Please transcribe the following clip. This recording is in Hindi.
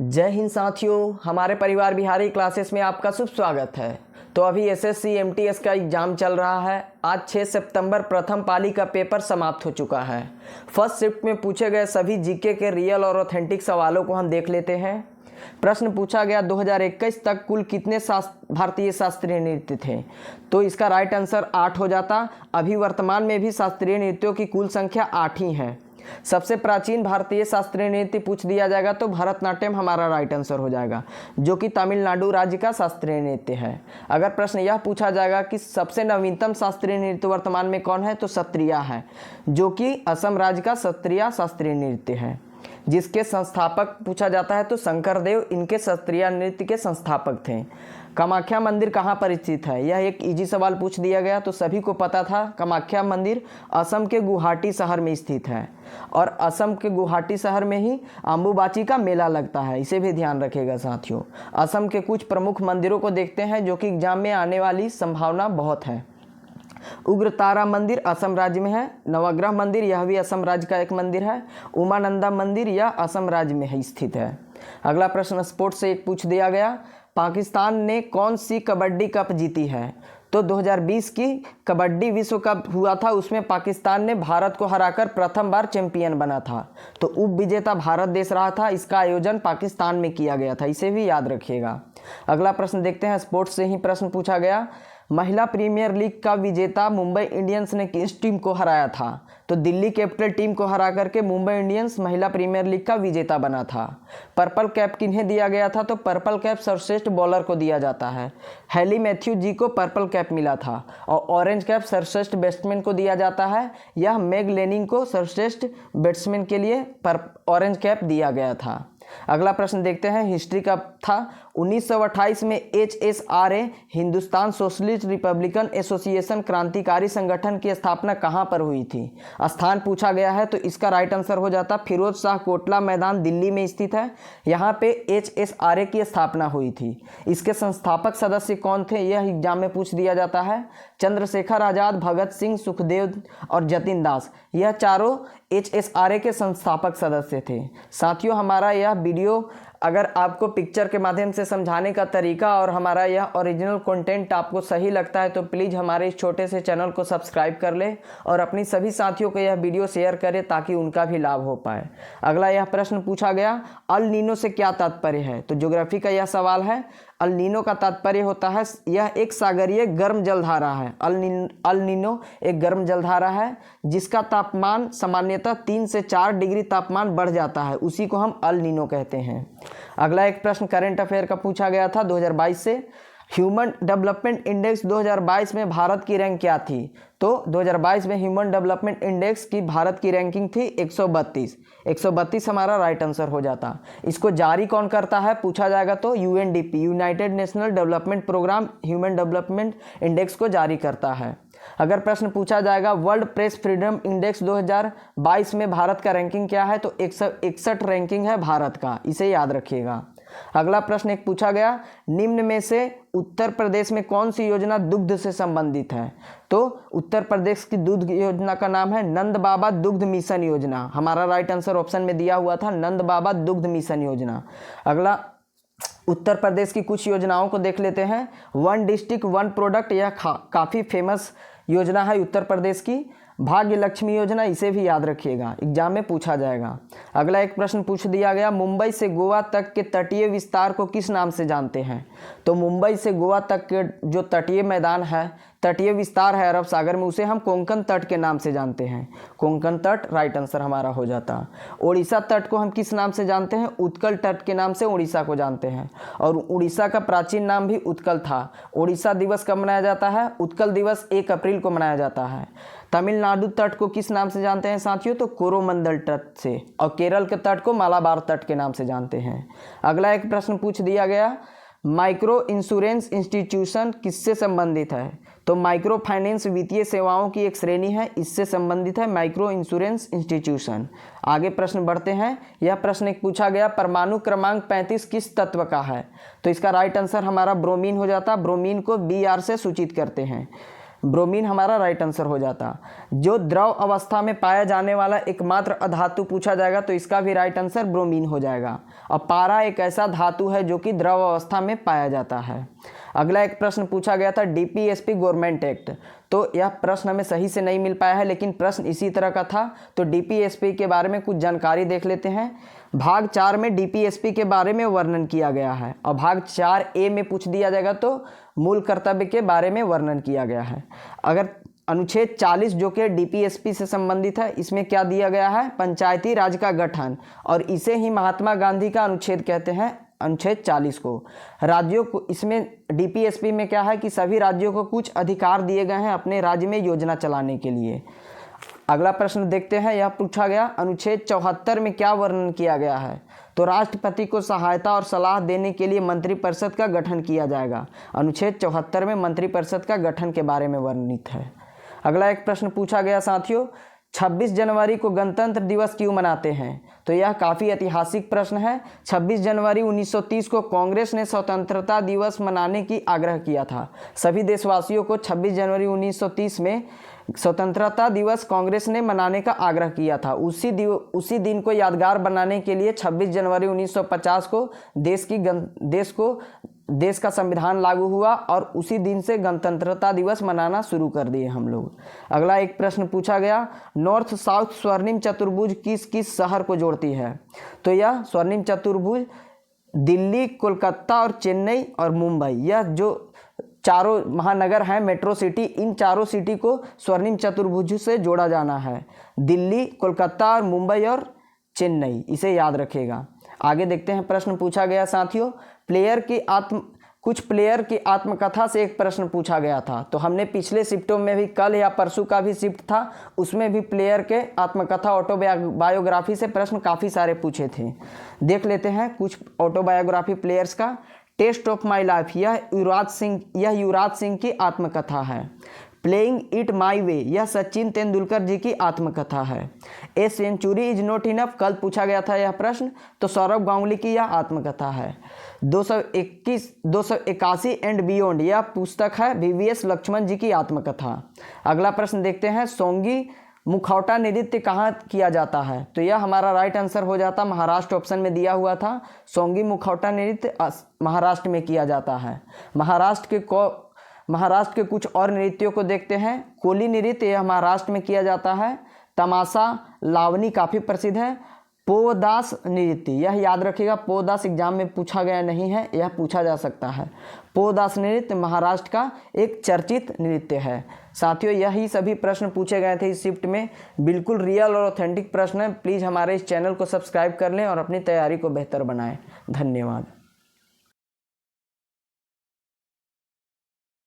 जय हिंद साथियों, हमारे परिवार बिहारी क्लासेस में आपका शुभ स्वागत है। तो अभी एसएससी एमटीएस का एग्ज़ाम चल रहा है। आज 6 सितंबर प्रथम पाली का पेपर समाप्त हो चुका है। फर्स्ट शिफ्ट में पूछे गए सभी जीके के रियल और ऑथेंटिक सवालों को हम देख लेते हैं। प्रश्न पूछा गया 2021 तक कुल कितने भारतीय शास्त्रीय नृत्य थे, तो इसका राइट आंसर 8 हो जाता। अभी वर्तमान में भी शास्त्रीय नृत्यों की कुल संख्या 8 ही है। सबसे प्राचीन भारतीय शास्त्रीय नृत्य पूछ दिया जाएगा तो भरतनाट्यम हमारा राइट आंसर हो जाएगा, जो कि तमिलनाडु राज्य का शास्त्रीय नृत्य है। अगर प्रश्न यह पूछा जाएगा कि सबसे नवीनतम शास्त्रीय नृत्य वर्तमान में कौन है, तो सत्रिया है, जो कि असम राज्य का सत्रिया शास्त्रीय नृत्य है। जिसके संस्थापक पूछा जाता है तो शंकरदेव इनके शास्त्रीय नृत्य के संस्थापक थे। कामाख्या मंदिर कहाँ पर स्थित है, यह एक इजी सवाल पूछ दिया गया तो सभी को पता था। कामाख्या मंदिर असम के गुवाहाटी शहर में स्थित है और असम के गुवाहाटी शहर में ही अम्बुबाची का मेला लगता है, इसे भी ध्यान रखिएगा साथियों। असम के कुछ प्रमुख मंदिरों को देखते हैं जो कि एग्जाम में आने वाली संभावना बहुत है। उग्रतारा मंदिर असम राज्य में है। नवग्रह मंदिर, यह भी असम राज्य का एक मंदिर है। उमानंदा मंदिर यह असम राज्य में ही स्थित है। अगला प्रश्न स्पोर्ट्स से एक पूछ दिया गया, पाकिस्तान ने कौन सी कबड्डी कप जीती है, तो 2020 की कबड्डी विश्व कप हुआ था, उसमें पाकिस्तान ने भारत को हराकर प्रथम बार चैंपियन बना था। तो उप विजेता भारत देश रहा था, इसका आयोजन पाकिस्तान में किया गया था, इसे भी याद रखिएगा। अगला प्रश्न देखते हैं, स्पोर्ट्स से ही प्रश्न पूछा गया, महिला प्रीमियर लीग का विजेता मुंबई इंडियंस ने किस टीम को हराया था, तो दिल्ली कैपिटल टीम को हरा करके मुंबई इंडियंस महिला प्रीमियर लीग का विजेता बना था। पर्पल कैप किन्हें दिया गया था, तो पर्पल कैप सर्वश्रेष्ठ बॉलर को दिया जाता है। हैली मैथ्यू जी को पर्पल कैप मिला था और ऑरेंज कैप सर्वश्रेष्ठ बैट्समैन को दिया जाता है। यह मेग लेनिंग को सर्वश्रेष्ठ बैट्समैन के लिए ऑरेंज कैप दिया गया था। अगला प्रश्न देखते हैं, हिस्ट्री का था। 1928 में HSRA Hindustan socialist Republican association क्रांतिकारी संगठन की स्थापना कहां पर हुई थी, स्थान पूछा गया है तो इसका राइट आंसर हो जाता फिरोज शाह कोटला मैदान दिल्ली में स्थित है। यहां पे HSRA की स्थापना हुई थी। इसके संस्थापक सदस्य कौन थे, यह एग्जाम में पूछ दिया जाता है। चंद्रशेखर आजाद, भगत सिंह, सुखदेव और जतिन दास, यह चारों HSRA के संस्थापक सदस्य थे। साथियों, हमारा यह वीडियो अगर आपको पिक्चर के माध्यम से समझाने का तरीका और हमारा यह ओरिजिनल कंटेंट आपको सही लगता है तो प्लीज़ हमारे इस छोटे से चैनल को सब्सक्राइब कर ले और अपनी सभी साथियों को यह वीडियो शेयर करें ताकि उनका भी लाभ हो पाए। अगला यह प्रश्न पूछा गया, अल नीनो से क्या तात्पर्य है, तो ज्योग्राफी का यह सवाल है। अल नीनो का तात्पर्य होता है यह एक सागरीय गर्म जलधारा है। अल नीनो एक गर्म जलधारा है जिसका तापमान सामान्यतः 3 से 4 डिग्री तापमान बढ़ जाता है, उसी को हम अल नीनो कहते हैं। अगला एक प्रश्न करंट अफेयर का पूछा गया था 2022 से, ह्यूमन डेवलपमेंट इंडेक्स 2022 में भारत की रैंक क्या थी, तो 2022 में ह्यूमन डेवलपमेंट इंडेक्स की भारत की रैंकिंग थी 132 हमारा राइट आंसर हो जाता। इसको जारी कौन करता है पूछा जाएगा तो UNDP united national development programme human development index को जारी करता है। अगर प्रश्न पूछा जाएगा वर्ल्ड प्रेस फ्रीडम इंडेक्स 2022 में भारत का रैंकिंग क्या है, तो 161 रैंकिंग है भारत का, इसे याद रखिएगा। अगला प्रश्न एक पूछा गया, निम्न में से उत्तर प्रदेश में कौन सी योजना दुग्ध से संबंधित है, तो उत्तर प्रदेश की दुग्ध योजना का नाम है नंद बाबा दुग्ध मिशन योजना। हमारा राइट आंसर ऑप्शन में दिया हुआ था नंद बाबा दुग्ध मिशन योजना। अगला उत्तर प्रदेश की कुछ योजनाओं को देख लेते हैं। वन डिस्ट्रिक्ट वन प्रोडक्ट, यह काफ़ी फेमस योजना है उत्तर प्रदेश की। भाग्य लक्ष्मी योजना, इसे भी याद रखिएगा, एग्जाम में पूछा जाएगा। अगला एक प्रश्न पूछ दिया गया, मुंबई से गोवा तक के तटीय विस्तार को किस नाम से जानते हैं, तो मुंबई से गोवा तक के जो तटीय मैदान है, तटीय विस्तार है अरब सागर में, उसे हम कोंकण तट के नाम से जानते हैं। कोंकण तट राइट आंसर हमारा हो जाता। उड़ीसा तट को हम किस नाम से जानते हैं, उत्कल तट के नाम से उड़ीसा को जानते हैं और उड़ीसा का प्राचीन नाम भी उत्कल था। उड़ीसा दिवस कब मनाया जाता है, उत्कल दिवस 1 अप्रैल को मनाया जाता है। तमिलनाडु तट को किस नाम से जानते हैं साथियों, तो कोरोमंडल तट से, और केरल के तट को मालाबार तट के नाम से जानते हैं। अगला एक प्रश्न पूछ दिया गया, माइक्रो इंश्योरेंस इंस्टीट्यूशन किससे संबंधित है, तो माइक्रो फाइनेंस वित्तीय सेवाओं की एक श्रेणी है, इससे संबंधित है माइक्रो इंश्योरेंस इंस्टीट्यूशन। आगे प्रश्न बढ़ते हैं। यह प्रश्न एक पूछा गया, परमाणु क्रमांक 35 किस तत्व का है, तो इसका राइट आंसर हमारा ब्रोमीन हो जाता। ब्रोमीन को Br से सूचित करते हैं। ब्रोमीन हमारा राइट आंसर हो जाता। जो द्रव अवस्था में पाया जाने वाला एकमात्र अधातु पूछा जाएगा तो इसका भी राइट आंसर ब्रोमीन हो जाएगा। और पारा एक ऐसा धातु है जो कि द्रव अवस्था में पाया जाता है। अगला एक प्रश्न पूछा गया था डीपीएसपी गवर्नमेंट एक्ट, तो यह प्रश्न हमें सही से नहीं मिल पाया है, लेकिन प्रश्न इसी तरह का था। तो डीपीएसपी के बारे में कुछ जानकारी देख लेते हैं। भाग 4 में डीपीएसपी के बारे में वर्णन किया गया है और भाग 4A में पूछ दिया जाएगा तो मूल कर्तव्य के बारे में वर्णन किया गया है। अगर अनुच्छेद 40 जो कि डीपीएसपी से संबंधित है, इसमें क्या दिया गया है, पंचायती राज का गठन, और इसे ही महात्मा गांधी का अनुच्छेद कहते हैं, अनुच्छेद 40 को। राज्यों को इसमें डीपीएसपी में क्या है कि सभी राज्यों को कुछ अधिकार दिए गए हैं अपने राज्य में योजना चलाने के लिए। अगला प्रश्न देखते हैं, यह पूछा गया अनुच्छेद 74 में क्या वर्णन किया गया है, तो राष्ट्रपति को सहायता और सलाह देने के लिए मंत्रिपरिषद का गठन किया जाएगा। अनुच्छेद 74 में मंत्रिपरिषद का गठन के बारे में वर्णित है। अगला एक प्रश्न पूछा गया साथियों, 26 जनवरी को गणतंत्र दिवस क्यों मनाते हैं, तो यह काफ़ी ऐतिहासिक प्रश्न है। 26 जनवरी 1930 को कांग्रेस ने स्वतंत्रता दिवस मनाने की आग्रह किया था। सभी देशवासियों को 26 जनवरी 1930 में स्वतंत्रता दिवस कांग्रेस ने मनाने का आग्रह किया था। उसी दिन को यादगार बनाने के लिए 26 जनवरी 1950 को देश का संविधान लागू हुआ और उसी दिन से गणतंत्रता दिवस मनाना शुरू कर दिए हम लोग। अगला एक प्रश्न पूछा गया, नॉर्थ साउथ स्वर्णिम चतुर्भुज किस किस शहर को जोड़ती है, तो यह स्वर्णिम चतुर्भुज दिल्ली, कोलकाता और चेन्नई और मुंबई, यह जो चारों महानगर हैं मेट्रो सिटी, इन चारों सिटी को स्वर्णिम चतुर्भुज से जोड़ा जाना है। दिल्ली, कोलकाता और मुंबई और चेन्नई, इसे याद रखेगा। आगे देखते हैं, प्रश्न पूछा गया साथियों, कुछ प्लेयर की आत्मकथा से एक प्रश्न पूछा गया था। तो हमने पिछले शिफ्टों में भी, कल या परसों का भी शिफ्ट था, उसमें भी प्लेयर के आत्मकथा ऑटोबायोग्राफी से प्रश्न काफ़ी सारे पूछे थे। देख लेते हैं कुछ ऑटोबायोग्राफी प्लेयर्स का। टेस्ट ऑफ माई लाइफ, यह युवराज सिंह की आत्मकथा है। प्लेइंग इट माई वे, यह सचिन तेंदुलकर जी की आत्मकथा है। A century is not enough, कल पूछा गया था यह प्रश्न, तो सौरव गांगुली की यह आत्मकथा है। 281 एंड बियॉन्ड, यह पुस्तक है VVS लक्ष्मण जी की आत्मकथा। अगला प्रश्न देखते हैं, सोंगी मुखौटा नृत्य कहाँ किया जाता है, तो यह हमारा राइट आंसर हो जाता। महाराष्ट्र ऑप्शन में दिया हुआ था। सोंगी मुखौटा नृत्य महाराष्ट्र में किया जाता है। महाराष्ट्र के कुछ और नृत्यों को देखते हैं। कोली नृत्य, यह महाराष्ट्र में किया जाता है। तमाशा, लावनी काफ़ी प्रसिद्ध है। पोदास नृत्य, यह याद रखिएगा, पोदास एग्जाम में पूछा गया नहीं है, यह पूछा जा सकता है। पोदास नृत्य महाराष्ट्र का एक चर्चित नृत्य है। साथियों, यही सभी प्रश्न पूछे गए थे इस शिफ्ट में। बिल्कुल रियल और ऑथेंटिक प्रश्न है। प्लीज़ हमारे इस चैनल को सब्सक्राइब कर लें और अपनी तैयारी को बेहतर बनाएं। धन्यवाद।